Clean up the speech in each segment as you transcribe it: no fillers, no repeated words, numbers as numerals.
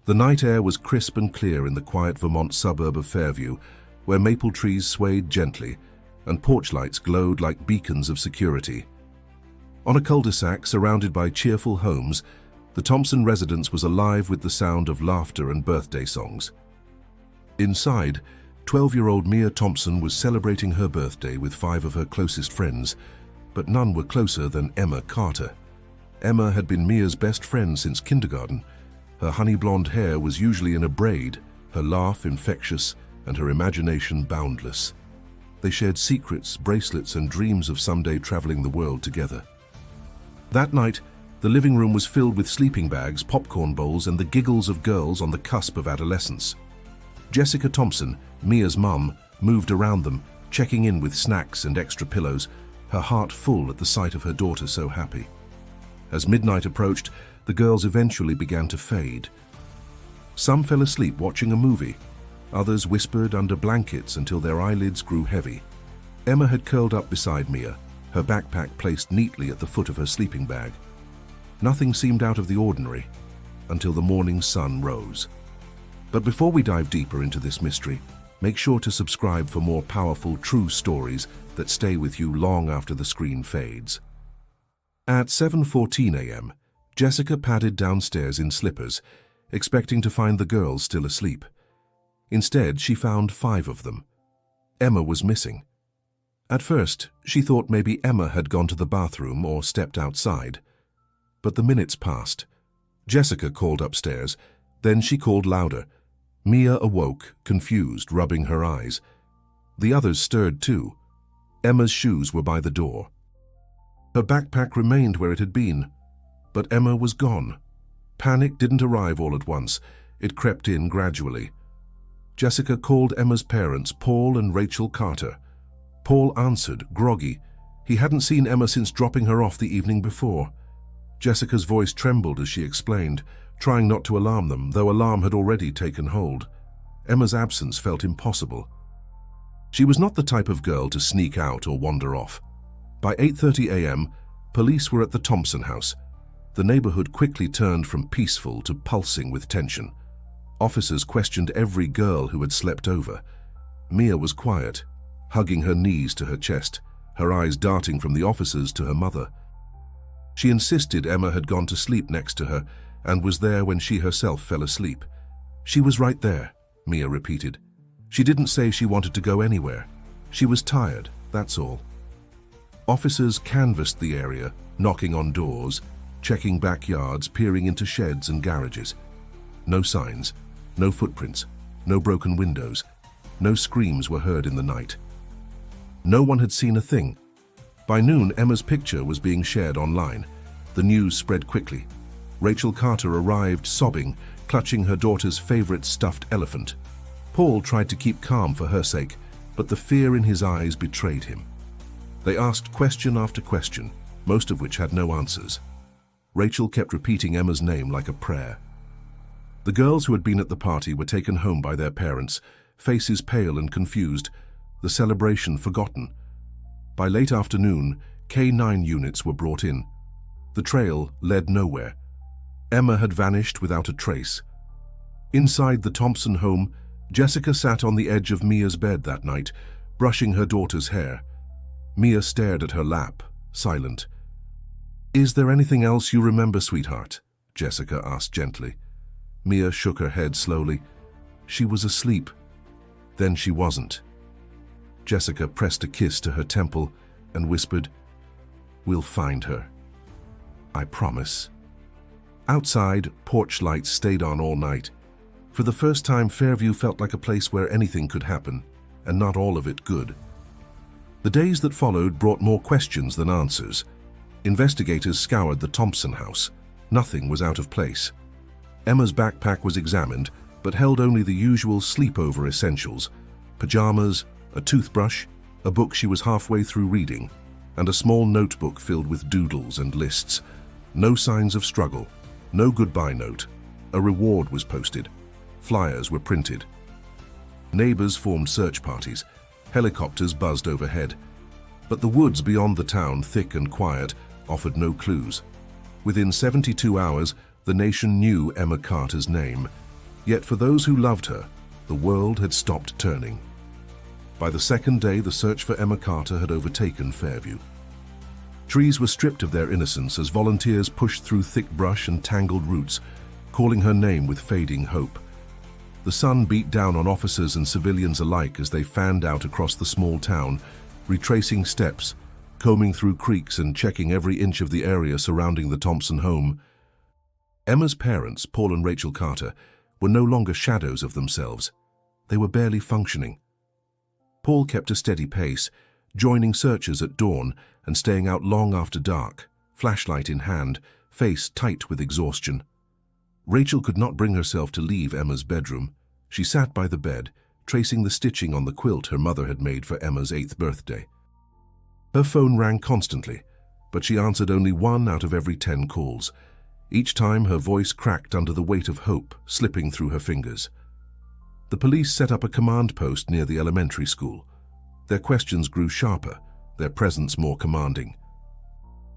The night air was crisp and clear in the quiet Vermont suburb of Fairview, where maple trees swayed gently and porch lights glowed like beacons of security. On a cul-de-sac surrounded by cheerful homes, the Thompson residence was alive with the sound of laughter and birthday songs. Inside, 12-year-old Mia Thompson was celebrating her birthday with 5 of her closest friends, but none were closer than Emma Carter. Emma had been Mia's best friend since kindergarten. Her honey-blonde hair was usually in a braid, her laugh infectious, and her imagination boundless. They shared secrets, bracelets, and dreams of someday traveling the world together. That night, the living room was filled with sleeping bags, popcorn bowls, and the giggles of girls on the cusp of adolescence. Jessica Thompson, Mia's mum, moved around them, checking in with snacks and extra pillows, her heart full at the sight of her daughter so happy. As midnight approached, the girls eventually began to fade. Some fell asleep watching a movie. Others whispered under blankets until their eyelids grew heavy. Emma had curled up beside Mia, her backpack placed neatly at the foot of her sleeping bag. Nothing seemed out of the ordinary until the morning sun rose. But before we dive deeper into this mystery, make sure to subscribe for more powerful, true stories that stay with you long after the screen fades. At 7:14 a.m., Jessica padded downstairs in slippers, expecting to find the girls still asleep. Instead, she found 5 of them. Emma was missing. At first, she thought maybe Emma had gone to the bathroom or stepped outside. But the minutes passed. Jessica called upstairs, then she called louder. Mia awoke, confused, rubbing her eyes. The others stirred too. Emma's shoes were by the door. Her backpack remained where it had been, but Emma was gone. Panic didn't arrive all at once. It crept in gradually. Jessica called Emma's parents, Paul and Rachel Carter. Paul answered, groggy. He hadn't seen Emma since dropping her off the evening before. Jessica's voice trembled as she explained, trying not to alarm them, though alarm had already taken hold. Emma's absence felt impossible. She was not the type of girl to sneak out or wander off. By 8:30 a.m., police were at the Thompson house. The neighborhood quickly turned from peaceful to pulsing with tension. Officers questioned every girl who had slept over. Mia was quiet, hugging her knees to her chest, her eyes darting from the officers to her mother. She insisted Emma had gone to sleep next to her and was there when she herself fell asleep. She was right there, Mia repeated. She didn't say she wanted to go anywhere. She was tired, that's all. Officers canvassed the area, knocking on doors, checking backyards, peering into sheds and garages. No signs, no footprints, no broken windows, no screams were heard in the night. No one had seen a thing. By noon, Emma's picture was being shared online. The news spread quickly. Rachel Carter arrived sobbing, clutching her daughter's favorite stuffed elephant. Paul tried to keep calm for her sake, but the fear in his eyes betrayed him. They asked question after question, most of which had no answers. Rachel kept repeating Emma's name like a prayer. The girls who had been at the party were taken home by their parents, faces pale and confused, the celebration forgotten. By late afternoon, K9 units were brought in. The trail led nowhere. Emma had vanished without a trace. Inside the Thompson home, Jessica sat on the edge of Mia's bed that night, brushing her daughter's hair. Mia stared at her lap, silent. "Is there anything else you remember, sweetheart?" Jessica asked gently. Mia shook her head slowly. She was asleep. Then she wasn't. Jessica pressed a kiss to her temple and whispered, "We'll find her. I promise." Outside, porch lights stayed on all night. For the first time, Fairview felt like a place where anything could happen, and not all of it good. The days that followed brought more questions than answers. Investigators scoured the Thompson house. Nothing was out of place. Emma's backpack was examined, but held only the usual sleepover essentials: pajamas, a toothbrush, a book she was halfway through reading, and a small notebook filled with doodles and lists. No signs of struggle, no goodbye note. A reward was posted. Flyers were printed. Neighbors formed search parties. Helicopters buzzed overhead. But the woods beyond the town, thick and quiet, offered no clues. Within 72 hours, the nation knew Emma Carter's name. Yet for those who loved her, the world had stopped turning. By the second day, the search for Emma Carter had overtaken Fairview. Trees were stripped of their innocence as volunteers pushed through thick brush and tangled roots, calling her name with fading hope. The sun beat down on officers and civilians alike as they fanned out across the small town, retracing steps, combing through creeks and checking every inch of the area surrounding the Thompson home. Emma's parents, Paul and Rachel Carter, were no longer shadows of themselves. They were barely functioning. Paul kept a steady pace, joining searchers at dawn and staying out long after dark, flashlight in hand, face tight with exhaustion. Rachel could not bring herself to leave Emma's bedroom. She sat by the bed, tracing the stitching on the quilt her mother had made for Emma's 8th birthday. Her phone rang constantly, but she answered only 1 out of every 10 calls. Each time her voice cracked under the weight of hope slipping through her fingers. The police set up a command post near the elementary school. Their questions grew sharper, their presence more commanding.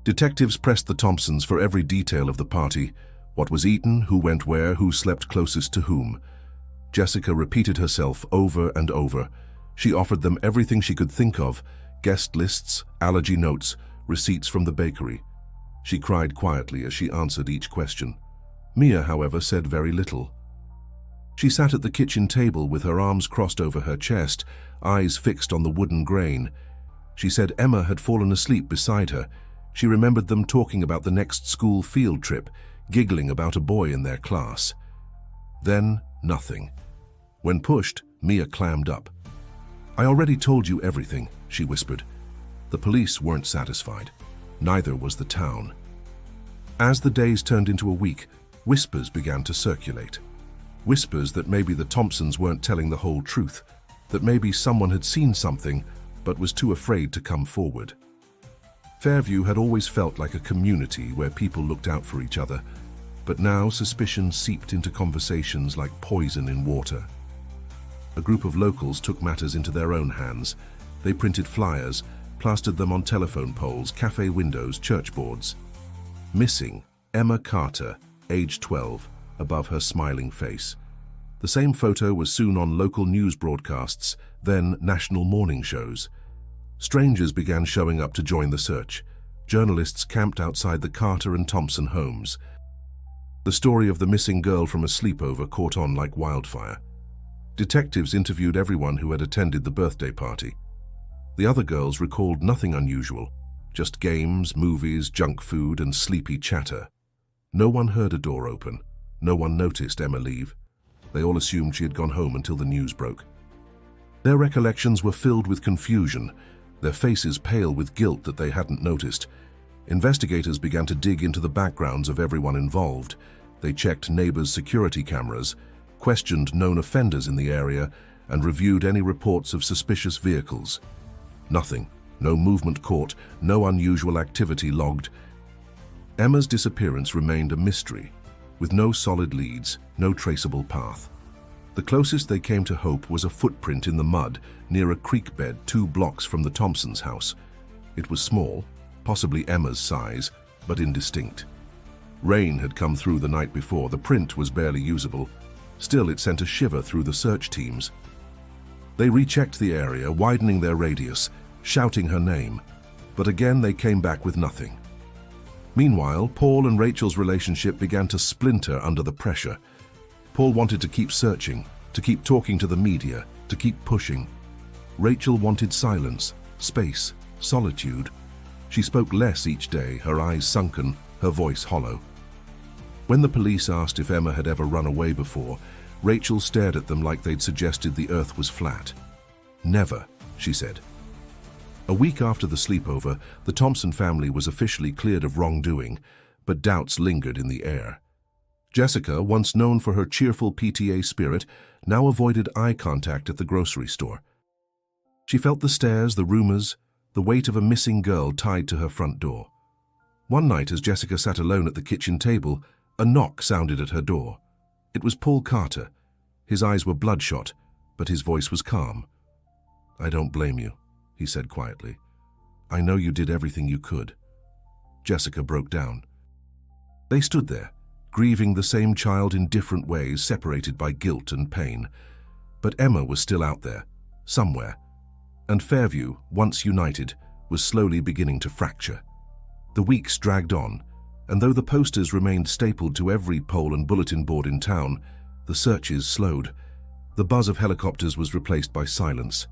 Detectives pressed the Thompsons for every detail of the party: what was eaten, who went where, who slept closest to whom. Jessica repeated herself over and over. She offered them everything she could think of: guest lists, allergy notes, receipts from the bakery. She cried quietly as she answered each question. Mia, however, said very little. She sat at the kitchen table with her arms crossed over her chest, eyes fixed on the wooden grain. She said Emma had fallen asleep beside her. She remembered them talking about the next school field trip, giggling about a boy in their class. Then, nothing. When pushed, Mia clammed up. "I already told you everything," she whispered. The police weren't satisfied. Neither was the town. As the days turned into a week, whispers began to circulate. Whispers that maybe the Thompsons weren't telling the whole truth, that maybe someone had seen something but was too afraid to come forward. Fairview had always felt like a community where people looked out for each other, but now suspicion seeped into conversations like poison in water. A group of locals took matters into their own hands. They printed flyers, plastered them on telephone poles, cafe windows, church boards. Missing, Emma Carter, age 12, above her smiling face. The same photo was soon on local news broadcasts, then national morning shows. Strangers began showing up to join the search. Journalists camped outside the Carter and Thompson homes. The story of the missing girl from a sleepover caught on like wildfire. Detectives interviewed everyone who had attended the birthday party. The other girls recalled nothing unusual, just games, movies, junk food, and sleepy chatter. No one heard a door open. No one noticed Emma leave. They all assumed she had gone home until the news broke. Their recollections were filled with confusion, their faces pale with guilt that they hadn't noticed. Investigators began to dig into the backgrounds of everyone involved. They checked neighbors' security cameras, questioned known offenders in the area, and reviewed any reports of suspicious vehicles. Nothing. No movement caught, no unusual activity logged. Emma's disappearance remained a mystery, with no solid leads, no traceable path. The closest they came to hope was a footprint in the mud near a creek bed 2 blocks from the Thompsons' house. It was small, possibly Emma's size, but indistinct. Rain had come through the night before. The print was barely usable. Still, it sent a shiver through the search teams. They rechecked the area, widening their radius, shouting her name, but again they came back with nothing. Meanwhile, Paul and Rachel's relationship began to splinter under the pressure. Paul wanted to keep searching, to keep talking to the media, to keep pushing. Rachel wanted silence, space, solitude. She spoke less each day, her eyes sunken, her voice hollow. When the police asked if Emma had ever run away before, Rachel stared at them like they'd suggested the earth was flat. "Never," she said. A week after the sleepover, the Thompson family was officially cleared of wrongdoing, but doubts lingered in the air. Jessica, once known for her cheerful PTA spirit, now avoided eye contact at the grocery store. She felt the stares, the rumors, the weight of a missing girl tied to her front door. One night, as Jessica sat alone at the kitchen table, a knock sounded at her door. It was Paul Carter. His eyes were bloodshot, but his voice was calm. "I don't blame you," he said quietly. "I know you did everything you could." Jessica broke down. They stood there, grieving the same child in different ways, separated by guilt and pain. But Emma was still out there, somewhere, and Fairview, once united, was slowly beginning to fracture. The weeks dragged on, and though the posters remained stapled to every pole and bulletin board in town, the searches slowed. The buzz of helicopters was replaced by silence.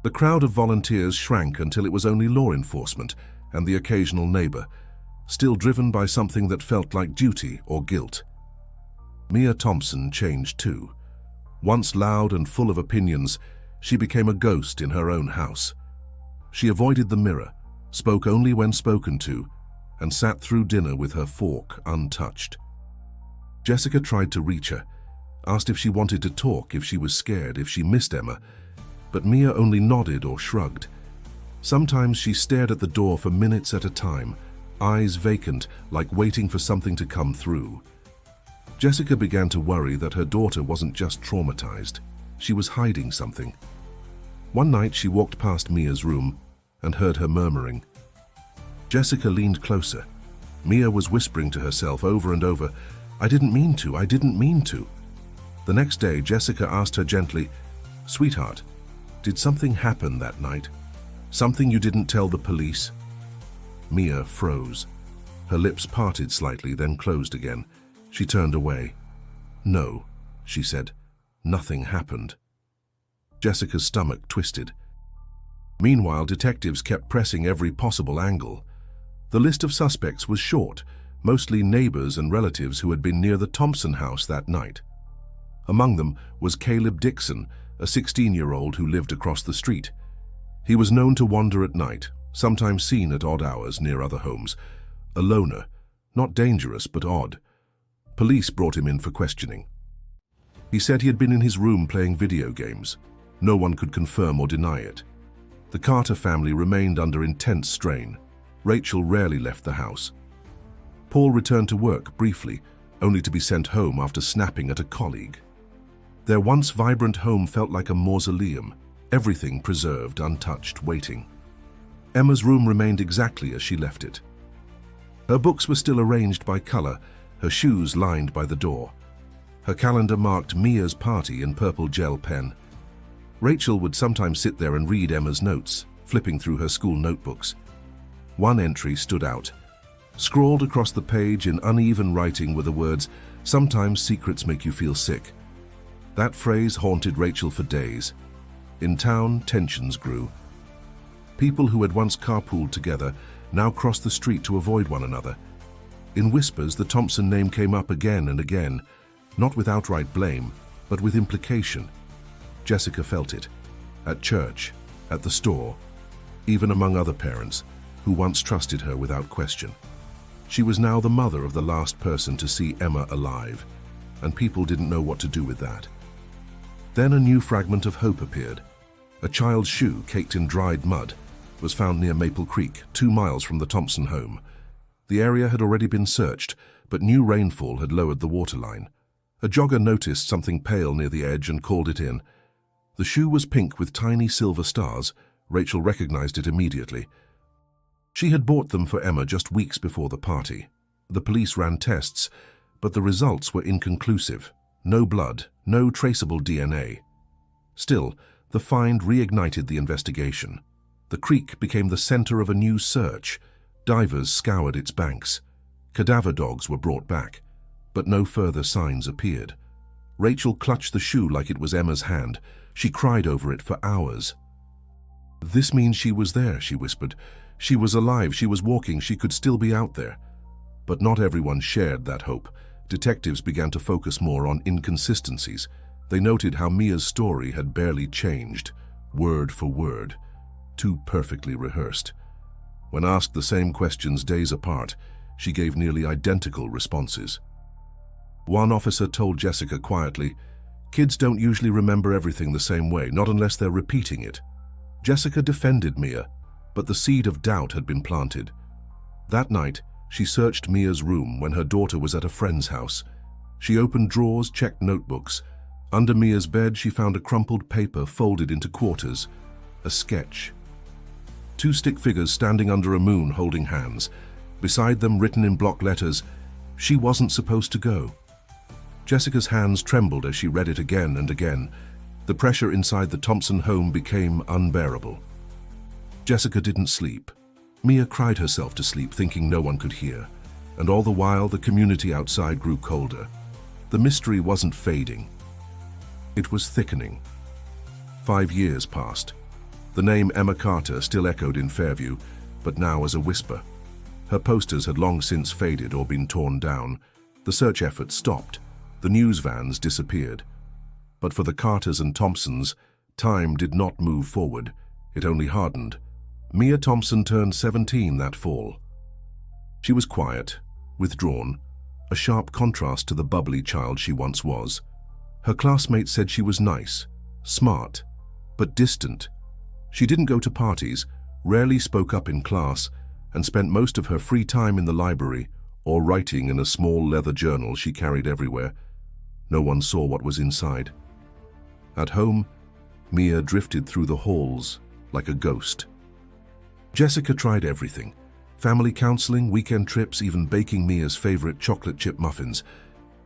The crowd of volunteers shrank until it was only law enforcement and the occasional neighbor, still driven by something that felt like duty or guilt. Mia Thompson changed too. Once loud and full of opinions, she became a ghost in her own house. She avoided the mirror, spoke only when spoken to, and sat through dinner with her fork untouched. Jessica tried to reach her, asked if she wanted to talk, if she was scared, if she missed Emma, but Mia only nodded or shrugged. Sometimes she stared at the door for minutes at a time, eyes vacant, like waiting for something to come through. Jessica began to worry that her daughter wasn't just traumatized, she was hiding something. One night she walked past Mia's room and heard her murmuring. Jessica leaned closer. Mia was whispering to herself over and over, "I didn't mean to, I didn't mean to." The next day, Jessica asked her gently, "Sweetheart, did something happen that night? Something you didn't tell the police?" Mia froze. Her lips parted slightly, then closed again. She turned away. "No," she said. "Nothing happened." Jessica's stomach twisted. Meanwhile, detectives kept pressing every possible angle. The list of suspects was short, mostly neighbors and relatives who had been near the Thompson house that night. Among them was Caleb Dixon, a 16-year-old who lived across the street. He was known to wander at night, sometimes seen at odd hours near other homes. A loner, not dangerous but odd. Police brought him in for questioning. He said he had been in his room playing video games. No one could confirm or deny it. The Carter family remained under intense strain. Rachel rarely left the house. Paul returned to work briefly, only to be sent home after snapping at a colleague. Their once vibrant home felt like a mausoleum, everything preserved, untouched, waiting. Emma's room remained exactly as she left it. Her books were still arranged by color, her shoes lined by the door. Her calendar marked Mia's party in purple gel pen. Rachel would sometimes sit there and read Emma's notes, flipping through her school notebooks. One entry stood out. Scrawled across the page in uneven writing were the words, "Sometimes secrets make you feel sick." That phrase haunted Rachel for days. In town, tensions grew. People who had once carpooled together now crossed the street to avoid one another. In whispers, the Thompson name came up again and again, not with outright blame, but with implication. Jessica felt it. At church, at the store, even among other parents who once trusted her without question. She was now the mother of the last person to see Emma alive, and people didn't know what to do with that. Then a new fragment of hope appeared. A child's shoe, caked in dried mud, was found near Maple Creek, 2 miles from the Thompson home. The area had already been searched, but new rainfall had lowered the waterline. A jogger noticed something pale near the edge and called it in. The shoe was pink with tiny silver stars. Rachel recognized it immediately. She had bought them for Emma just weeks before the party. The police ran tests, but the results were inconclusive. No blood, no traceable DNA. Still, the find reignited the investigation. The creek became the center of a new search. Divers scoured its banks. Cadaver dogs were brought back, but no further signs appeared. Rachel clutched the shoe like it was Emma's hand. She cried over it for hours. "This means she was there," she whispered. "She was alive, she was walking, she could still be out there." But not everyone shared that hope. Detectives began to focus more on inconsistencies. They noted how Mia's story had barely changed, word for word, too perfectly rehearsed. When asked the same questions days apart, she gave nearly identical responses. One officer told Jessica quietly, "Kids don't usually remember everything the same way, not unless they're repeating it." Jessica defended Mia, but the seed of doubt had been planted. That night, she searched Mia's room when her daughter was at a friend's house. She opened drawers, checked notebooks. Under Mia's bed, she found a crumpled paper folded into quarters. A sketch. 2 stick figures standing under a moon holding hands. Beside them, written in block letters, She wasn't supposed to go. Jessica's hands trembled as she read it again and again. The pressure inside the Thompson home became unbearable. Jessica didn't sleep. Mia cried herself to sleep, thinking no one could hear. And all the while, the community outside grew colder. The mystery wasn't fading. It was thickening. 5 years passed. The name Emma Carter still echoed in Fairview, but now as a whisper. Her posters had long since faded or been torn down. The search effort stopped. The news vans disappeared. But for the Carters and Thompsons, time did not move forward. It only hardened. Mia Thompson turned 17 that fall. She was quiet, withdrawn, a sharp contrast to the bubbly child she once was. Her classmates said she was nice, smart, but distant. She didn't go to parties, rarely spoke up in class, and spent most of her free time in the library or writing in a small leather journal she carried everywhere. No one saw what was inside. At home, Mia drifted through the halls like a ghost. Jessica tried everything. Family counseling, weekend trips, even baking Mia's favorite chocolate chip muffins.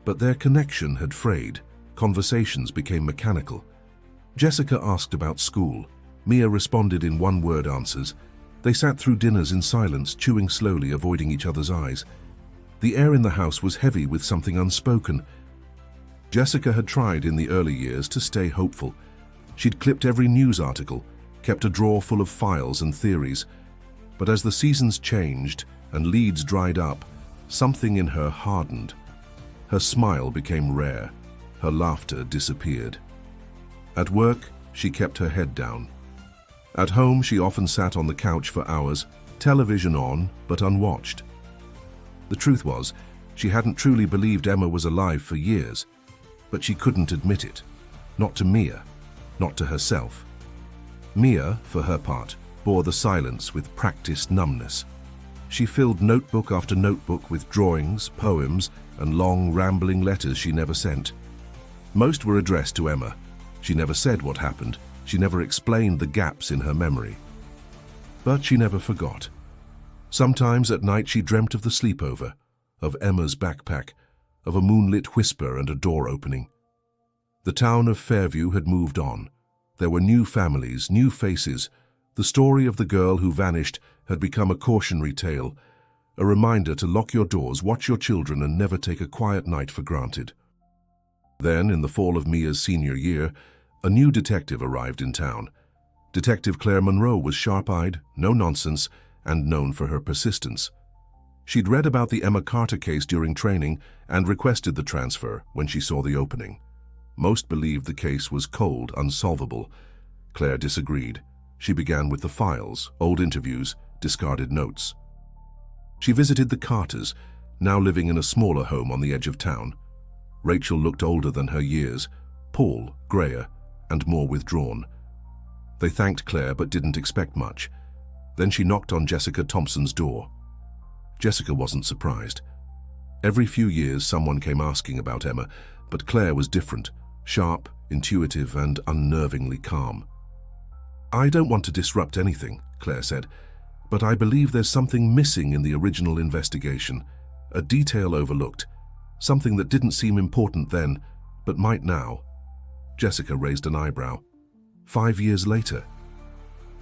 But their connection had frayed. Conversations became mechanical. Jessica asked about school. Mia responded in one-word answers. They sat through dinners in silence, chewing slowly, avoiding each other's eyes. The air in the house was heavy with something unspoken. Jessica had tried in the early years to stay hopeful. She'd clipped every news article, kept a drawer full of files and theories. But as the seasons changed and leads dried up, something in her hardened. Her smile became rare. Her laughter disappeared. At work, she kept her head down. At home, she often sat on the couch for hours, television on, but unwatched. The truth was, she hadn't truly believed Emma was alive for years, but she couldn't admit it. Not to Mia, not to herself. Mia, for her part, bore the silence with practiced numbness. She filled notebook after notebook with drawings, poems, and long, rambling letters she never sent. Most were addressed to Emma. She never said what happened. She never explained the gaps in her memory. But she never forgot. Sometimes at night she dreamt of the sleepover, of Emma's backpack, of a moonlit whisper and a door opening. The town of Fairview had moved on. There were new families, new faces. The story of the girl who vanished had become a cautionary tale, a reminder to lock your doors, watch your children, and never take a quiet night for granted. Then, in the fall of Mia's senior year, a new detective arrived in town. Detective Claire Monroe was sharp-eyed, no-nonsense, and known for her persistence. She'd read about the Emma Carter case during training and requested the transfer when she saw the opening. Most believed the case was cold, unsolvable. Claire disagreed. She began with the files, old interviews, discarded notes. She visited the Carters, now living in a smaller home on the edge of town. Rachel looked older than her years, Paul, grayer, and more withdrawn. They thanked Claire but didn't expect much. Then she knocked on Jessica Thompson's door. Jessica wasn't surprised. Every few years someone came asking about Emma, but Claire was different, sharp, intuitive, and unnervingly calm. "I don't want to disrupt anything," Claire said, "but I believe there's something missing in the original investigation, a detail overlooked, something that didn't seem important then, but might now." Jessica raised an eyebrow. 5 years later.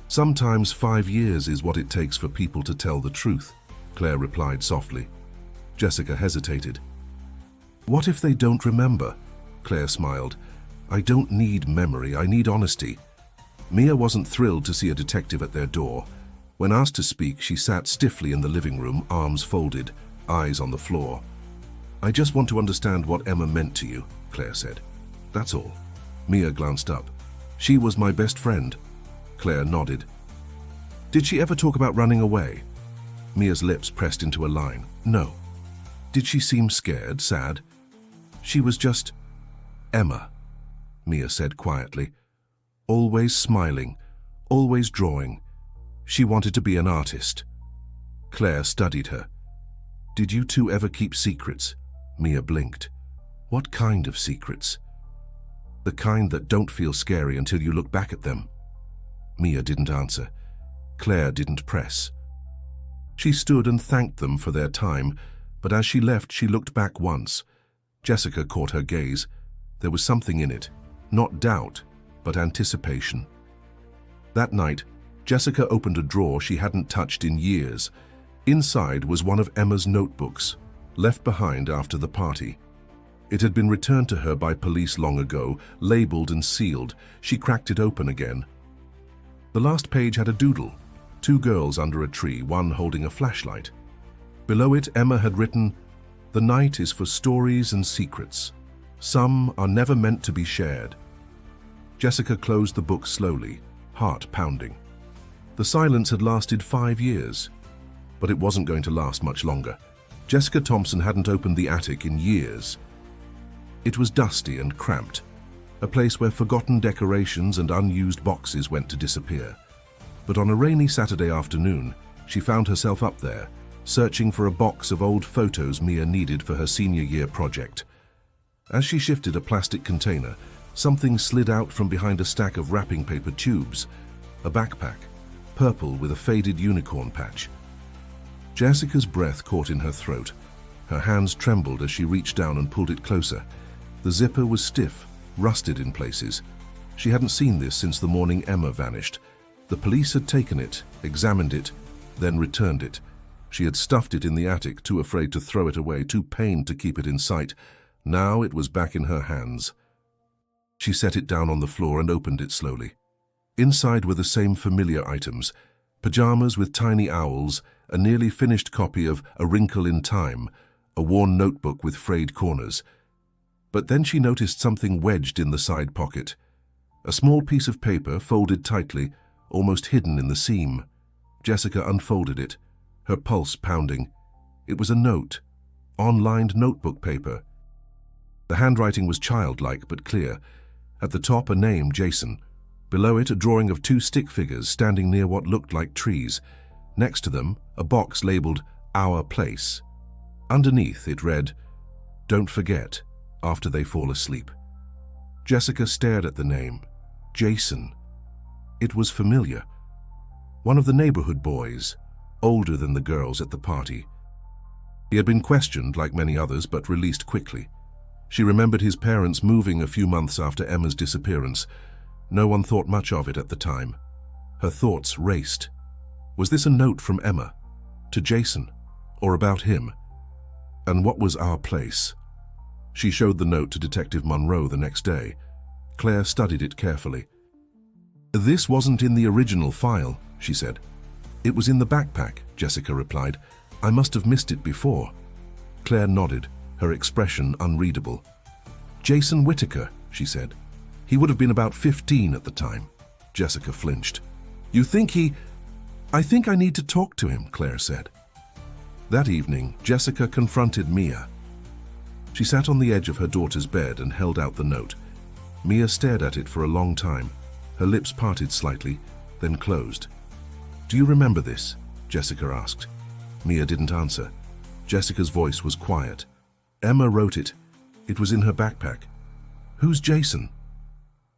"Sometimes 5 years is what it takes for people to tell the truth," Claire replied softly. Jessica hesitated. "What if they don't remember?" Claire smiled. "I don't need memory, I need honesty." Mia wasn't thrilled to see a detective at their door. When asked to speak, she sat stiffly in the living room, arms folded, eyes on the floor. "I just want to understand what Emma meant to you," Claire said. "That's all." Mia glanced up. "She was my best friend." Claire nodded. "Did she ever talk about running away?" Mia's lips pressed into a line. "No." "Did she seem scared, sad?" "She was just Emma," Mia said quietly. "Always smiling, always drawing. She wanted to be an artist." Claire studied her. "Did you two ever keep secrets?" Mia blinked. "What kind of secrets?" "The kind that don't feel scary until you look back at them." Mia didn't answer. Claire didn't press. She stood and thanked them for their time, But as she left, she looked back once. Jessica caught her gaze. There was something in it, not doubt, but anticipation. That night, Jessica opened a drawer she hadn't touched in years. Inside was one of Emma's notebooks, left behind after the party. It had been returned to her by police long ago, labeled and sealed. She cracked it open again. The last page had a doodle, 2 girls under a tree, one holding a flashlight. Below it, Emma had written, "The night is for stories and secrets. Some are never meant to be shared." Jessica closed the book slowly, heart pounding. The silence had lasted 5 years, but it wasn't going to last much longer. Jessica Thompson hadn't opened the attic in years. It was dusty and cramped, a place where forgotten decorations and unused boxes went to disappear. But on a rainy Saturday afternoon, she found herself up there, searching for a box of old photos Mia needed for her senior year project. As she shifted a plastic container, something slid out from behind a stack of wrapping paper tubes, a backpack, purple with a faded unicorn patch. Jessica's breath caught in her throat. Her hands trembled as she reached down and pulled it closer. The zipper was stiff, rusted in places. She hadn't seen this since the morning Emma vanished. The police had taken it, examined it, then returned it. She had stuffed it in the attic, too afraid to throw it away, too pained to keep it in sight. Now it was back in her hands. She set it down on the floor and opened it slowly. Inside were the same familiar items: pajamas with tiny owls, a nearly finished copy of A Wrinkle in Time, a worn notebook with frayed corners. But then she noticed something wedged in the side pocket. A small piece of paper, folded tightly, almost hidden in the seam. Jessica unfolded it, her pulse pounding. It was a note, on-lined notebook paper. The handwriting was childlike but clear. At the top, a name, Jason. Below it, a drawing of 2 stick figures standing near what looked like trees. Next to them, a box labeled Our Place. Underneath, it read, "Don't forget, after they fall asleep." Jessica stared at the name. Jason. It was familiar. One of the neighborhood boys, older than the girls at the party. He had been questioned, like many others, but released quickly. She remembered his parents moving a few months after Emma's disappearance. No one thought much of it at the time. Her thoughts raced. Was this a note from Emma? To Jason? Or about him? And what was Our Place? She showed the note to Detective Monroe the next day. Claire studied it carefully. "This wasn't in the original file," she said. "It was in the backpack," Jessica replied. "I must have missed it before." Claire nodded, her expression unreadable. "Jason Whittaker," she said. "He would have been about 15 at the time." Jessica flinched. "You think he—" "I think I need to talk to him," Claire said. That evening, Jessica confronted Mia. She sat on the edge of her daughter's bed and held out the note. Mia stared at it for a long time. Her lips parted slightly, then closed. "Do you remember this?" Jessica asked. Mia didn't answer. Jessica's voice was quiet. "Emma wrote it. It was in her backpack." "Who's Jason?"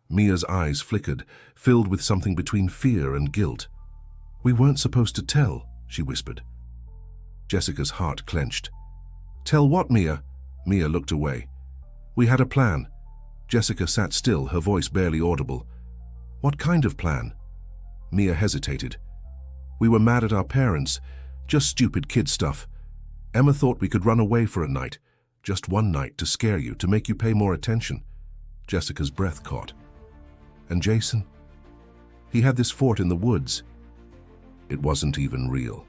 Mia's eyes flickered, filled with something between fear and guilt. "We weren't supposed to tell," she whispered. Jessica's heart clenched. "Tell what, Mia?" Mia looked away. "We had a plan." Jessica sat still, her voice barely audible. "What kind of plan?" Mia hesitated. "We were mad at our parents. Just stupid kid stuff. Emma thought we could run away for a night. Just one night, to scare you, to make you pay more attention." Jessica's breath caught. "And Jason? He had this fort in the woods." It wasn't even real.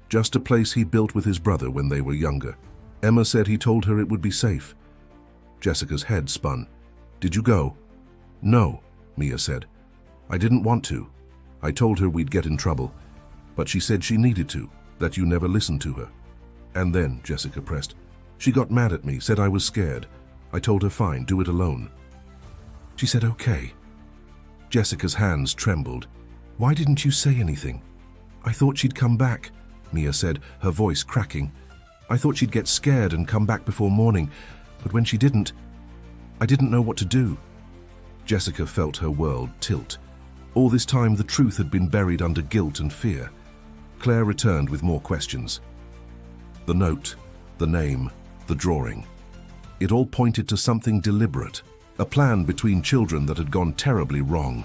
Just a place he built with his brother when they were younger. Emma said he told her it would be safe. Jessica's head spun. "Did you go?" "No," Mia said. "I didn't want to. I told her we'd get in trouble. But she said she needed to, that you never listened to her." "And then," Jessica pressed, "she got mad at me, said I was scared. I told her fine, do it alone." She said okay. Jessica's hands trembled. "Why didn't you say anything?" "I thought she'd come back," Mia said, her voice cracking. "I thought she'd get scared and come back before morning, but when she didn't, I didn't know what to do." Jessica felt her world tilt. All this time, the truth had been buried under guilt and fear. Claire returned with more questions. The note, The name, the drawing. It all pointed to something deliberate, a plan between children that had gone terribly wrong.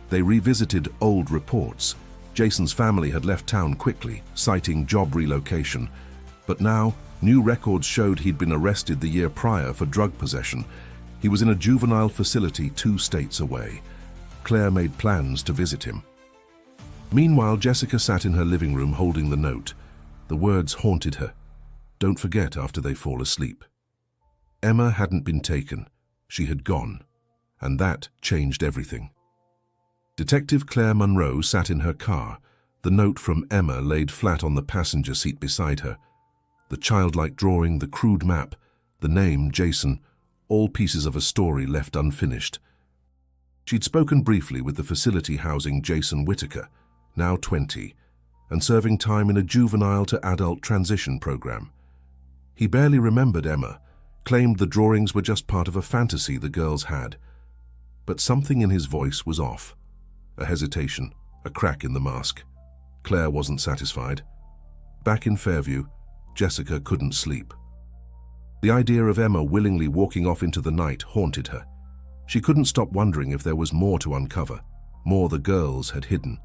They revisited old reports. Jason's family had left town quickly, citing job relocation. But now, new records showed he'd been arrested the year prior for drug possession. He was in a juvenile facility 2 states away. Claire made plans to visit him. Meanwhile, Jessica sat in her living room holding the note. The words haunted her. Don't forget after they fall asleep. Emma hadn't been taken. She had gone. And that changed everything. Detective Claire Monroe sat in her car. The note from Emma laid flat on the passenger seat beside her. The childlike drawing, the crude map, the name, Jason, all pieces of a story left unfinished. She'd spoken briefly with the facility housing Jason Whitaker, now 20, and serving time in a juvenile to adult transition program. He barely remembered Emma, claimed the drawings were just part of a fantasy the girls had. But something in his voice was off. A hesitation, a crack in the mask. Claire wasn't satisfied. Back in Fairview, Jessica couldn't sleep. The idea of Emma willingly walking off into the night haunted her. She couldn't stop wondering if there was more to uncover, more the girls had hidden.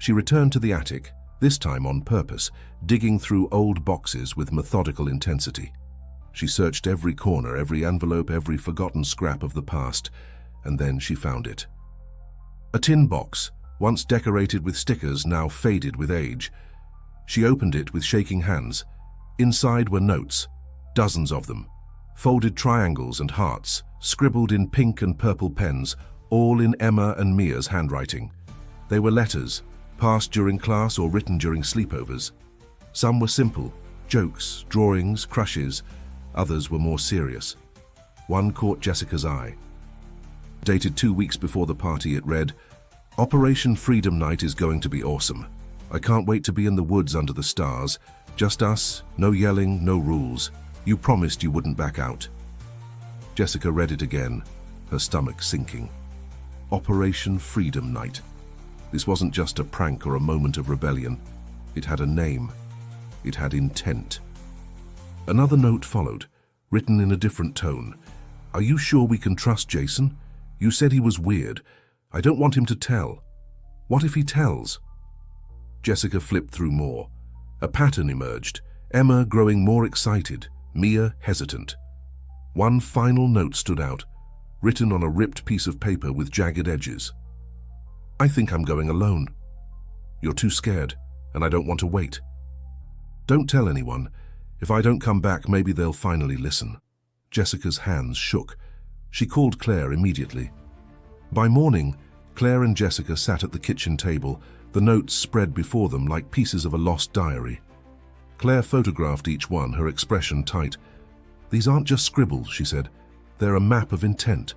She returned to the attic, this time on purpose, digging through old boxes with methodical intensity. She searched every corner, every envelope, every forgotten scrap of the past, and then she found it. A tin box, once decorated with stickers, now faded with age. She opened it with shaking hands. Inside were notes, dozens of them, folded triangles and hearts, scribbled in pink and purple pens, all in Emma and Mia's handwriting. They were letters, passed during class or written during sleepovers. Some were simple, jokes, drawings, crushes. Others were more serious. One caught Jessica's eye. Dated 2 weeks before the party, it read, "Operation Freedom Night is going to be awesome. I can't wait to be in the woods under the stars. Just us, no yelling, no rules. You promised you wouldn't back out." Jessica read it again, her stomach sinking. Operation Freedom Night. This wasn't just a prank or a moment of rebellion. It had a name. It had intent. Another note followed, written in a different tone. "Are you sure we can trust Jason? You said he was weird. I don't want him to tell. What if he tells?" Jessica flipped through more. A pattern emerged, Emma growing more excited, Mia hesitant. One final note stood out, written on a ripped piece of paper with jagged edges. "I think I'm going alone. You're too scared, and I don't want to wait. Don't tell anyone. If I don't come back, maybe they'll finally listen." Jessica's hands shook. She called Claire immediately. By morning, Claire and Jessica sat at the kitchen table, the notes spread before them like pieces of a lost diary. Claire photographed each one, her expression tight. "These aren't just scribbles," she said. "They're a map of intent."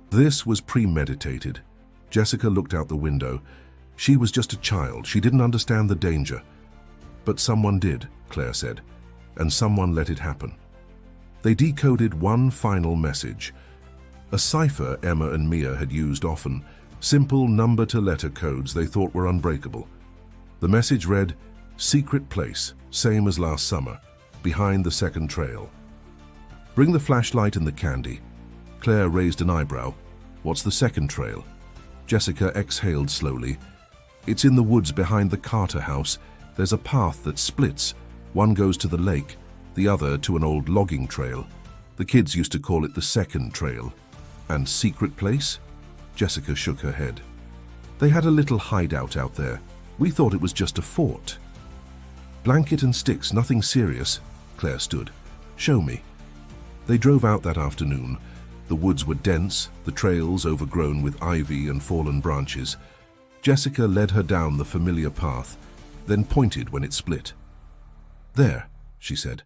This was premeditated. Jessica looked out the window. She was just a child. She didn't understand the danger. But someone did, Claire said, and someone let it happen. They decoded one final message. A cipher Emma and Mia had used often, simple number-to-letter codes they thought were unbreakable. The message read, "Secret place, same as last summer, behind the second trail." "Bring the flashlight and the candy." Claire raised an eyebrow. "What's the second trail?" Jessica exhaled slowly. "It's in the woods behind the Carter house. There's a path that splits. One goes to the lake, the other to an old logging trail. The kids used to call it the second trail." "And secret place?" Jessica shook her head. "They had a little hideout out there. We thought it was just a fort." "Blanket and sticks, nothing serious." Claire stood. "Show me." They drove out that afternoon. The woods were dense, the trails overgrown with ivy and fallen branches. Jessica led her down the familiar path, then pointed when it split. "There," she said.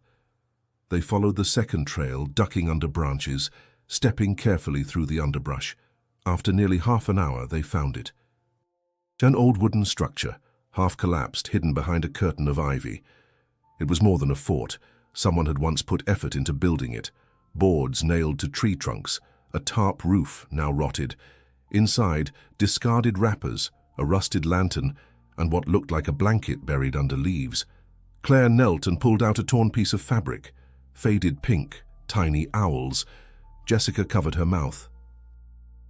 They followed the second trail, ducking under branches, stepping carefully through the underbrush. After nearly half an hour, they found it. An old wooden structure, half collapsed, hidden behind a curtain of ivy. It was more than a fort. Someone had once put effort into building it. Boards nailed to tree trunks, a tarp roof now rotted. Inside, discarded wrappers, a rusted lantern, and what looked like a blanket buried under leaves. Claire knelt and pulled out a torn piece of fabric. Faded pink, tiny owls. Jessica covered her mouth.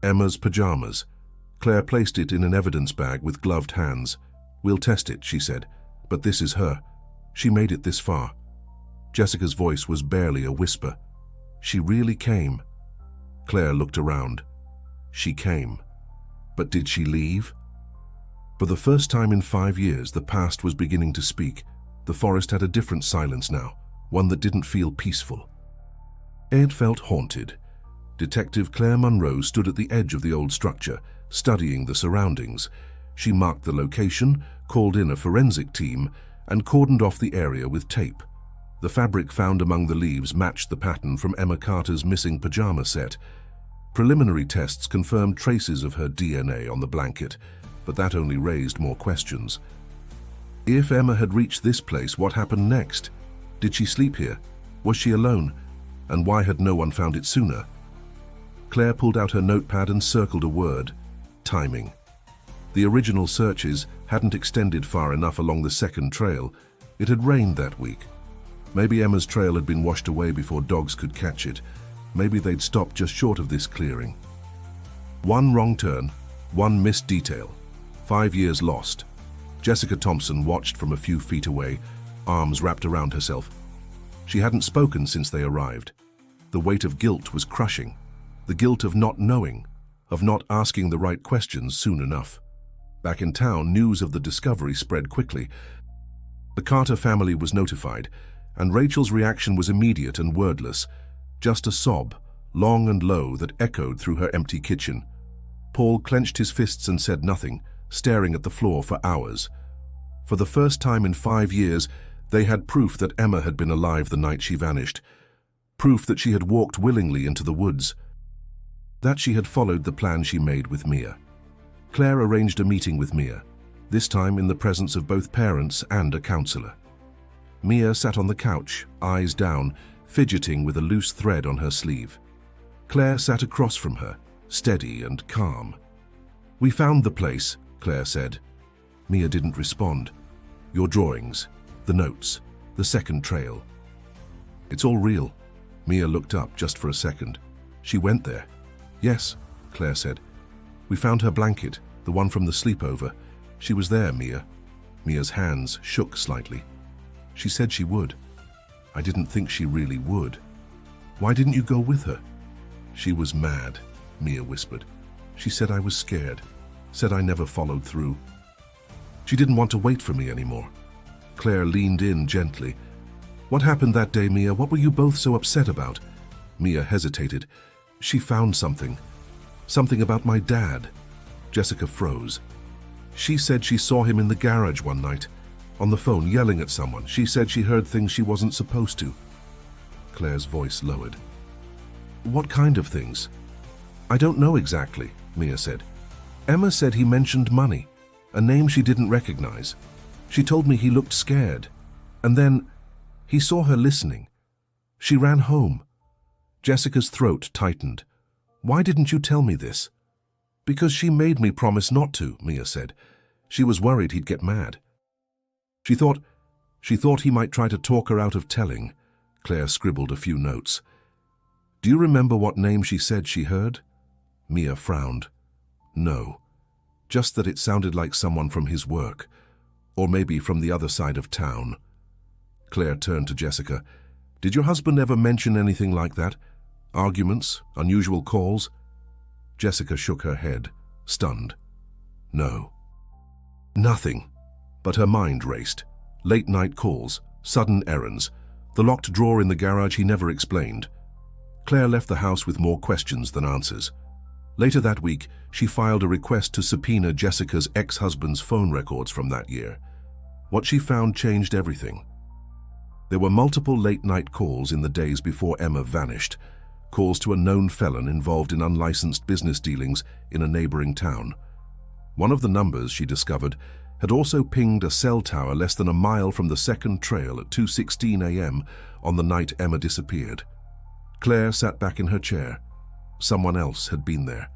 Emma's pajamas. Claire placed it in an evidence bag with gloved hands. "We'll test it," she said, "but this is her. She made it this far." Jessica's voice was barely a whisper. "She really came." Claire looked around. She came. But did she leave? For the first time in 5 years, the past was beginning to speak. The forest had a different silence now, one that didn't feel peaceful. It felt haunted. Detective Claire Munro stood at the edge of the old structure, studying the surroundings. She marked the location, called in a forensic team, and cordoned off the area with tape. The fabric found among the leaves matched the pattern from Emma Carter's missing pajama set. Preliminary tests confirmed traces of her DNA on the blanket, but that only raised more questions. If Emma had reached this place, what happened next? Did she sleep here? Was she alone? And why had no one found it sooner? Claire pulled out her notepad and circled a word: timing. The original searches hadn't extended far enough along the second trail. It had rained that week. Maybe Emma's trail had been washed away before dogs could catch it. Maybe they'd stopped just short of this clearing. One wrong turn, one missed detail. 5 years lost. Jessica Thompson watched from a few feet away, arms wrapped around herself. She hadn't spoken since they arrived. The weight of guilt was crushing. The guilt of not knowing, of not asking the right questions soon enough. Back in town, news of the discovery spread quickly. The Carter family was notified, and Rachel's reaction was immediate and wordless. Just a sob, long and low, that echoed through her empty kitchen. Paul clenched his fists and said nothing, staring at the floor for hours. For the first time in 5 years, they had proof that Emma had been alive the night she vanished. Proof that she had walked willingly into the woods. That she had followed the plan she made with Mia. Claire arranged a meeting with Mia, this time in the presence of both parents and a counselor. Mia sat on the couch, eyes down, fidgeting with a loose thread on her sleeve. Claire sat across from her, steady and calm. "We found the place," Claire said. Mia didn't respond. "Your drawings, the notes, the second trail." "It's all real." Mia looked up just for a second. "She went there." "Yes," Claire said. "We found her blanket, the one from the sleepover. She was there, Mia." Mia's hands shook slightly. "She said she would. I didn't think she really would." "Why didn't you go with her?" "She was mad," Mia whispered. "She said I was scared, said I never followed through. She didn't want to wait for me anymore." Claire leaned in gently. "What happened that day, Mia? What were you both so upset about?" Mia hesitated. "She found something. Something about my dad." Jessica froze. "She said she saw him in the garage one night, on the phone, yelling at someone. She said she heard things she wasn't supposed to." Claire's voice lowered. "What kind of things?" "I don't know exactly," Mia said. "Emma said he mentioned money, a name she didn't recognize. She told me he looked scared. And then he saw her listening. She ran home." Jessica's throat tightened. "Why didn't you tell me this?" "Because she made me promise not to," Mia said. "She was worried he'd get mad. She thought he might try to talk her out of telling." Claire scribbled a few notes. "Do you remember what name she said she heard?" Mia frowned. "No, just that it sounded like someone from his work, or maybe from the other side of town." Claire turned to Jessica. "Did your husband ever mention anything like that? Arguments? Unusual calls?" Jessica shook her head, stunned. "No. Nothing." But her mind raced. Late-night calls, sudden errands, the locked drawer in the garage he never explained. Claire left the house with more questions than answers. Later that week, she filed a request to subpoena Jessica's ex-husband's phone records from that year. What she found changed everything. There were multiple late-night calls in the days before Emma vanished, calls to a known felon involved in unlicensed business dealings in a neighboring town. One of the numbers, she discovered, had also pinged a cell tower less than a mile from the second trail at 2:16 a.m. on the night Emma disappeared. Claire sat back in her chair. Someone else had been there.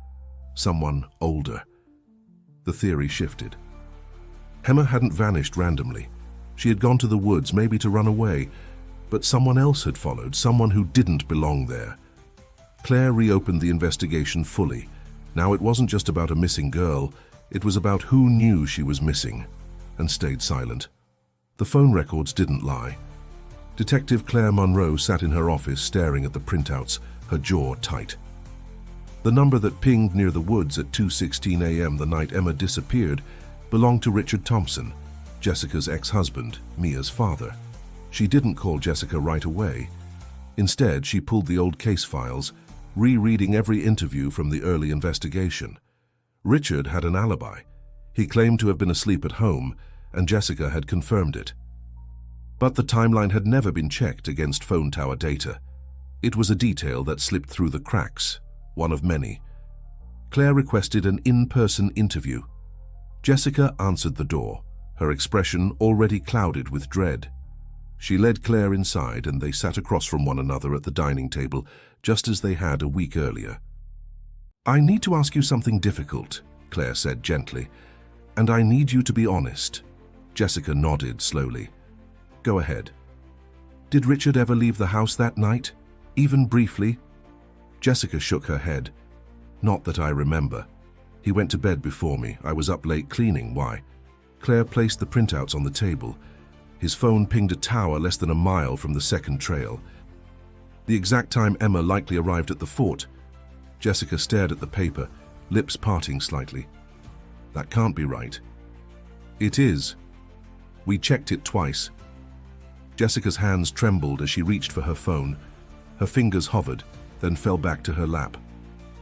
Someone older. The theory shifted. Emma hadn't vanished randomly. She had gone to the woods, maybe to run away, but someone else had followed, someone who didn't belong there. Claire reopened the investigation fully. Now it wasn't just about a missing girl, it was about who knew she was missing, and stayed silent. The phone records didn't lie. Detective Claire Monroe sat in her office staring at the printouts, her jaw tight. The number that pinged near the woods at 2:16 a.m. the night Emma disappeared belonged to Richard Thompson, Jessica's ex-husband, Mia's father. She didn't call Jessica right away. Instead, she pulled the old case files, rereading every interview from the early investigation. Richard had an alibi. He claimed to have been asleep at home, and Jessica had confirmed it. But the timeline had never been checked against phone tower data. It was a detail that slipped through the cracks, one of many. Claire requested an in-person interview. Jessica answered the door, her expression already clouded with dread. She led Claire inside, and they sat across from one another at the dining table, just as they had a week earlier. "I need to ask you something difficult," Claire said gently, "and I need you to be honest." Jessica nodded slowly. "Go ahead." "Did Richard ever leave the house that night, even briefly?" Jessica shook her head. "Not that I remember. He went to bed before me. I was up late cleaning. Why?" Claire placed the printouts on the table. His phone pinged a tower less than a mile from the second trail. The exact time Emma likely arrived at the fort. Jessica stared at the paper, lips parting slightly. "That can't be right." "It is. We checked it twice." Jessica's hands trembled as she reached for her phone. Her fingers hovered, then fell back to her lap.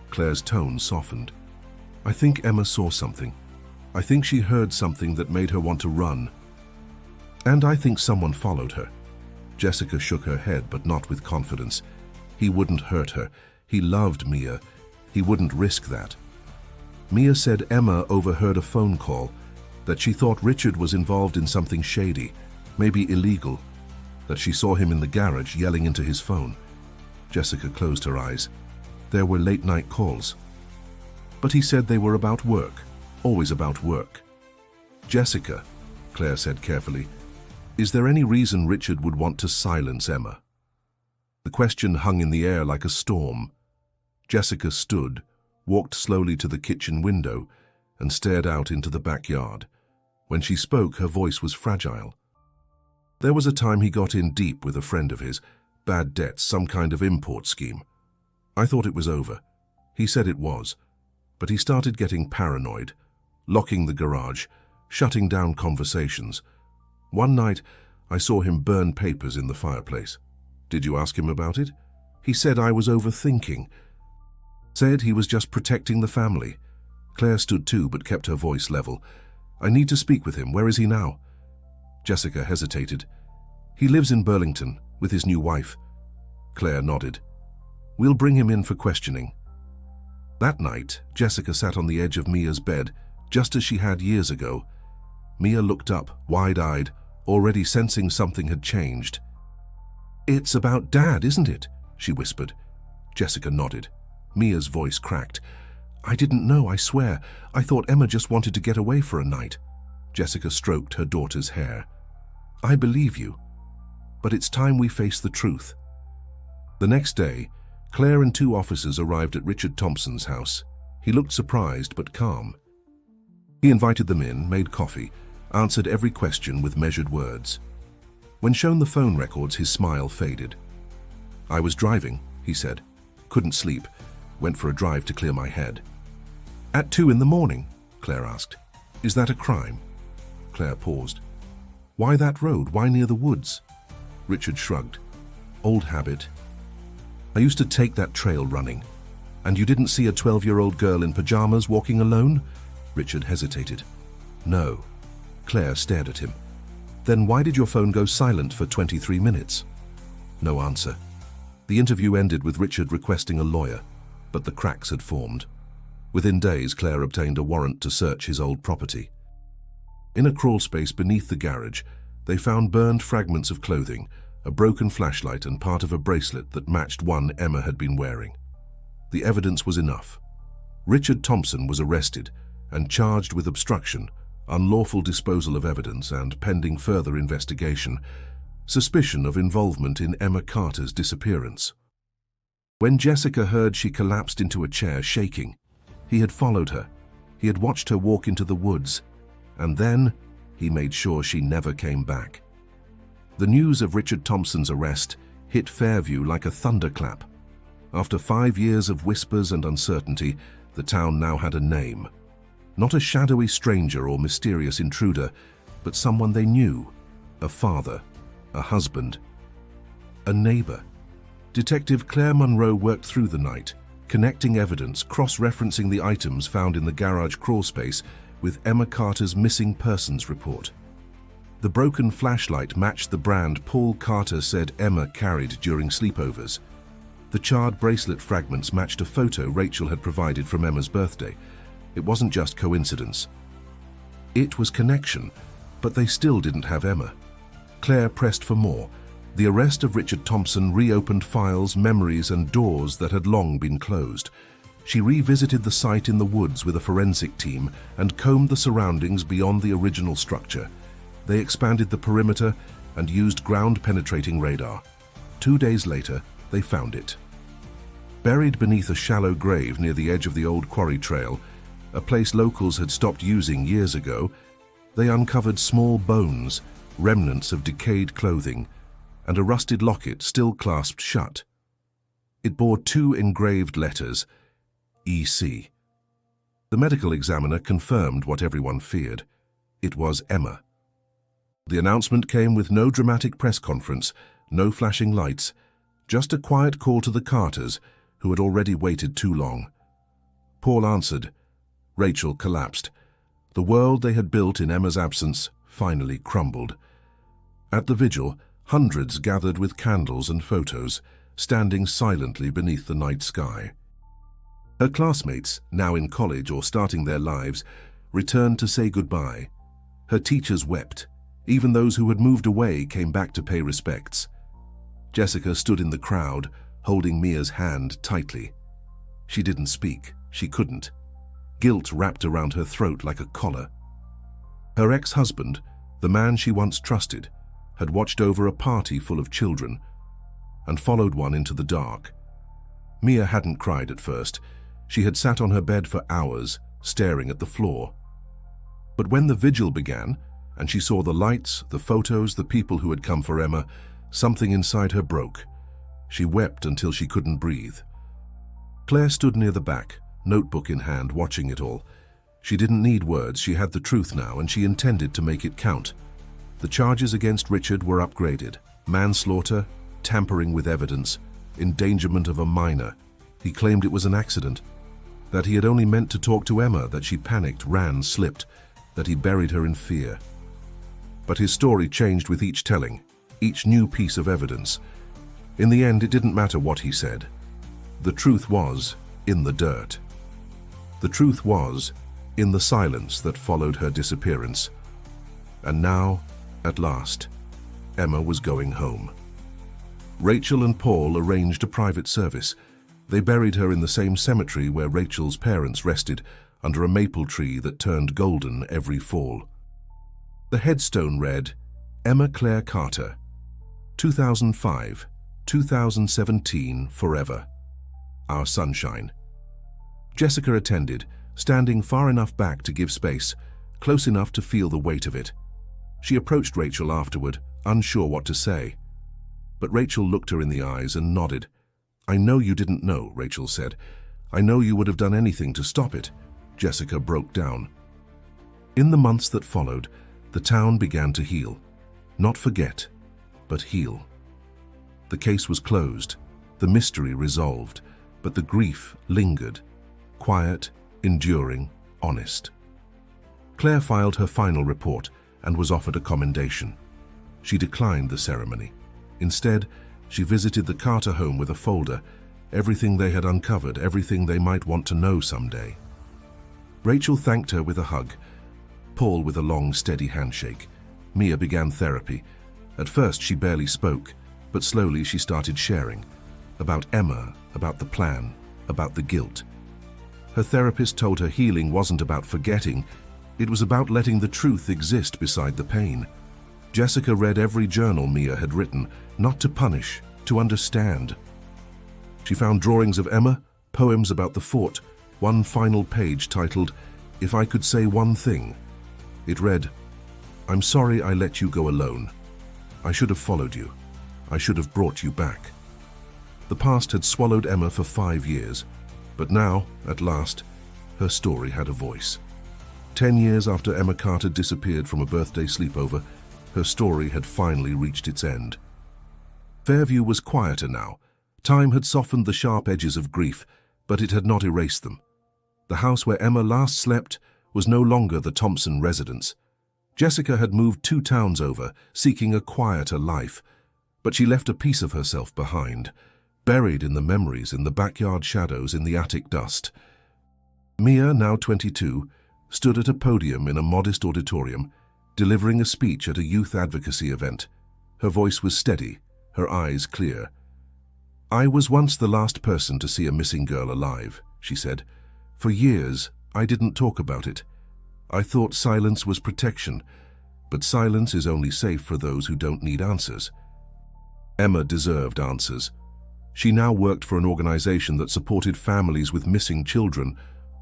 Claire's tone softened. "I think Emma saw something. I think she heard something that made her want to run. And I think someone followed her." Jessica shook her head, but not with confidence. He wouldn't hurt her. He loved Mia. He wouldn't risk that. Mia said Emma overheard a phone call, that she thought Richard was involved in something shady, maybe illegal, that she saw him in the garage yelling into his phone. Jessica closed her eyes. There were late-night calls. But he said they were about work, always about work. "Jessica," Claire said carefully, "is there any reason Richard would want to silence Emma?" The question hung in the air like a storm. Jessica stood, walked slowly to the kitchen window, and stared out into the backyard. When she spoke, her voice was fragile. "There was a time he got in deep with a friend of his, bad debts, some kind of import scheme. I thought it was over. He said it was. But he started getting paranoid, locking the garage, shutting down conversations. One night, I saw him burn papers in the fireplace. Did you ask him about it? He said I was overthinking. Said he was just protecting the family." Claire stood too, but kept her voice level. "I need to speak with him. Where is he now?" Jessica hesitated. "He lives in Burlington, with his new wife." Claire nodded. "We'll bring him in for questioning." That night, Jessica sat on the edge of Mia's bed, just as she had years ago. Mia looked up, wide-eyed, already sensing something had changed. "It's about Dad, isn't it?" she whispered. Jessica nodded. Mia's voice cracked. "I didn't know, I swear. I thought Emma just wanted to get away for a night." Jessica stroked her daughter's hair. "I believe you. But it's time we face the truth." The next day, Claire and 2 officers arrived at Richard Thompson's house. He looked surprised but calm. He invited them in, made coffee, answered every question with measured words. When shown the phone records, his smile faded. "I was driving," he said. "Couldn't sleep. Went for a drive to clear my head." "At 2 in the morning?" Claire asked. "Is that a crime?" Claire paused. "Why that road? Why near the woods?" Richard shrugged. "Old habit. I used to take that trail running." "And you didn't see a 12-year-old girl in pajamas walking alone?" Richard hesitated. "No." Claire stared at him. "Then why did your phone go silent for 23 minutes? No answer. The interview ended with Richard requesting a lawyer, but the cracks had formed. Within days, Claire obtained a warrant to search his old property. In a crawl space beneath the garage, they found burned fragments of clothing, a broken flashlight, and part of a bracelet that matched one Emma had been wearing. The evidence was enough. Richard Thompson was arrested and charged with obstruction, unlawful disposal of evidence, and, pending further investigation, suspicion of involvement in Emma Carter's disappearance. When Jessica heard she collapsed into a chair, shaking, he had followed her. He had watched her walk into the woods, and then he made sure she never came back. The news of Richard Thompson's arrest hit Fairview like a thunderclap. After 5 years of whispers and uncertainty, the town now had a name. Not a shadowy stranger or mysterious intruder, but someone they knew. A father, a husband, a neighbor. Detective Claire Monroe worked through the night, connecting evidence, cross-referencing the items found in the garage crawlspace with Emma Carter's missing persons report. The broken flashlight matched the brand Paul Carter said Emma carried during sleepovers. The charred bracelet fragments matched a photo Rachel had provided from Emma's birthday. It wasn't just coincidence. It was connection, but they still didn't have Emma. Claire pressed for more. The arrest of Richard Thompson reopened files, memories, and doors that had long been closed. She revisited the site in the woods with a forensic team and combed the surroundings beyond the original structure. They expanded the perimeter and used ground-penetrating radar. 2 days later, they found it. Buried beneath a shallow grave near the edge of the old quarry trail, a place locals had stopped using years ago, they uncovered small bones, remnants of decayed clothing, and a rusted locket still clasped shut. It bore 2 engraved letters, EC. The medical examiner confirmed what everyone feared. It was Emma. The announcement came with no dramatic press conference, no flashing lights, just a quiet call to the Carters, who had already waited too long. Paul answered. Rachel collapsed. The world they had built in Emma's absence finally crumbled. At the vigil, hundreds gathered with candles and photos, standing silently beneath the night sky. Her classmates, now in college or starting their lives, returned to say goodbye. Her teachers wept. Even those who had moved away came back to pay respects. Jessica stood in the crowd, holding Mia's hand tightly. She didn't speak. She couldn't. Guilt wrapped around her throat like a collar. Her ex-husband, the man she once trusted, had watched over a party full of children and followed one into the dark. Mia hadn't cried at first. She had sat on her bed for hours, staring at the floor. But when the vigil began, and she saw the lights, the photos, the people who had come for Emma, something inside her broke. She wept until she couldn't breathe. Claire stood near the back, notebook in hand, watching it all. She didn't need words. She had the truth now, and she intended to make it count. The charges against Richard were upgraded. Manslaughter, tampering with evidence, endangerment of a minor. He claimed it was an accident, that he had only meant to talk to Emma, that she panicked, ran, slipped, that he buried her in fear. But his story changed with each telling, each new piece of evidence. In the end, it didn't matter what he said. The truth was in the dirt. The truth was in the silence that followed her disappearance. And now, at last, Emma was going home. Rachel and Paul arranged a private service. They buried her in the same cemetery where Rachel's parents rested, under a maple tree that turned golden every fall. The headstone read, Emma Claire Carter, 2005-2017 forever. Our sunshine. Jessica attended, standing far enough back to give space, close enough to feel the weight of it. She approached Rachel afterward, unsure what to say. But Rachel looked her in the eyes and nodded. I know you didn't know, Rachel said. I know you would have done anything to stop it. Jessica broke down. In the months that followed, the town began to heal. Not forget, but heal. The case was closed, the mystery resolved, but the grief lingered. Quiet, enduring, honest. Claire filed her final report and was offered a commendation. She declined the ceremony. Instead, she visited the Carter home with a folder, everything they had uncovered, everything they might want to know someday. Rachel thanked her with a hug, Paul with a long, steady handshake. Mia began therapy. At first, she barely spoke, but slowly she started sharing. About Emma, about the plan, about the guilt. Her therapist told her healing wasn't about forgetting, It was about letting the truth exist beside the pain. Jessica read every journal Mia had written, not to punish, to understand. She found drawings of Emma, poems about the fort, one final page titled, "If I Could Say One Thing." It read, "I'm sorry I let you go alone. I should have followed you. I should have brought you back." The past had swallowed Emma for 5 years, but now, at last, her story had a voice. 10 years after Emma Carter disappeared from a birthday sleepover, her story had finally reached its end. Fairview was quieter now. Time had softened the sharp edges of grief, but it had not erased them. The house where Emma last slept was no longer the Thompson residence. Jessica had moved 2 towns over, seeking a quieter life, but she left a piece of herself behind, buried in the memories, in the backyard shadows, in the attic dust. Mia, now 22, stood at a podium in a modest auditorium, delivering a speech at a youth advocacy event. Her voice was steady, her eyes clear. "I was once the last person to see a missing girl alive," she said. "For years, I didn't talk about it. I thought silence was protection, but silence is only safe for those who don't need answers." Emma deserved answers. She now worked for an organization that supported families with missing children,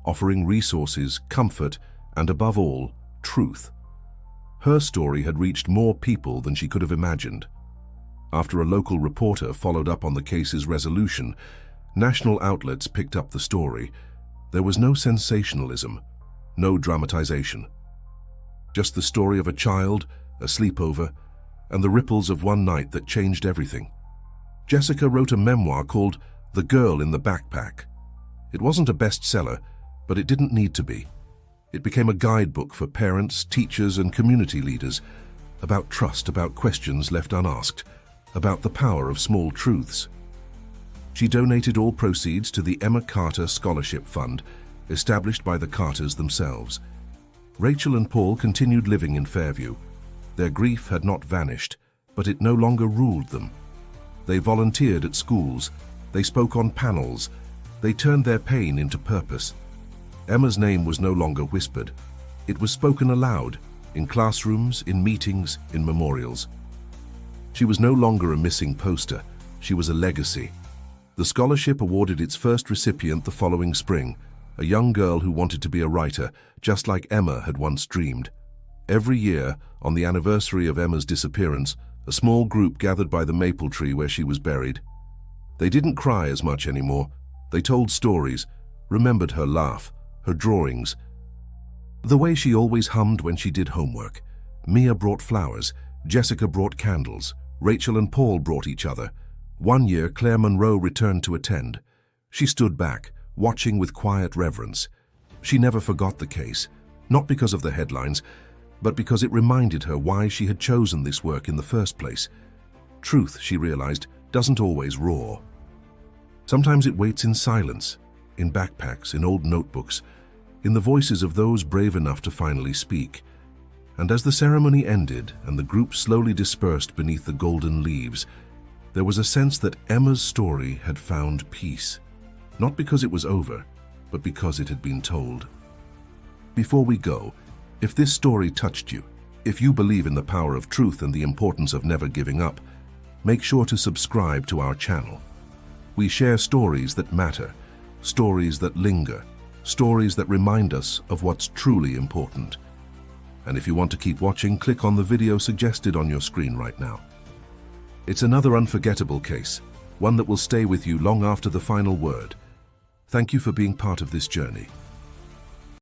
offering resources, comfort, and above all, truth. Her story had reached more people than she could have imagined. After a local reporter followed up on the case's resolution, national outlets picked up the story. There was no sensationalism, no dramatization. Just the story of a child, a sleepover, and the ripples of one night that changed everything. Jessica wrote a memoir called The Girl in the Backpack. It wasn't a bestseller, but it didn't need to be. It became a guidebook for parents, teachers, and community leaders, about trust, about questions left unasked, about the power of small truths. She donated all proceeds to the Emma Carter Scholarship Fund, established by the Carters themselves. Rachel and Paul continued living in Fairview. Their grief had not vanished, but it no longer ruled them. They volunteered at schools, they spoke on panels, they turned their pain into purpose. Emma's name was no longer whispered. It was spoken aloud, in classrooms, in meetings, in memorials. She was no longer a missing poster, she was a legacy. The scholarship awarded its first recipient the following spring, a young girl who wanted to be a writer, just like Emma had once dreamed. Every year, on the anniversary of Emma's disappearance, a small group gathered by the maple tree where she was buried. They didn't cry as much anymore. They told stories, remembered her laugh, her drawings, the way she always hummed when she did homework. Mia brought flowers, Jessica brought candles, Rachel and Paul brought each other. One year, Claire Monroe returned to attend. She stood back, watching with quiet reverence. She never forgot the case, not because of the headlines, but because it reminded her why she had chosen this work in the first place. Truth, she realized, doesn't always roar. Sometimes it waits in silence, in backpacks, in old notebooks, in the voices of those brave enough to finally speak. And as the ceremony ended and the group slowly dispersed beneath the golden leaves, there was a sense that Emma's story had found peace, not because it was over, but because it had been told. Before we go, if this story touched you, if you believe in the power of truth and the importance of never giving up, make sure to subscribe to our channel. We share stories that matter, stories that linger, stories that remind us of what's truly important. And if you want to keep watching, click on the video suggested on your screen right now. It's another unforgettable case, one that will stay with you long after the final word. Thank you for being part of this journey.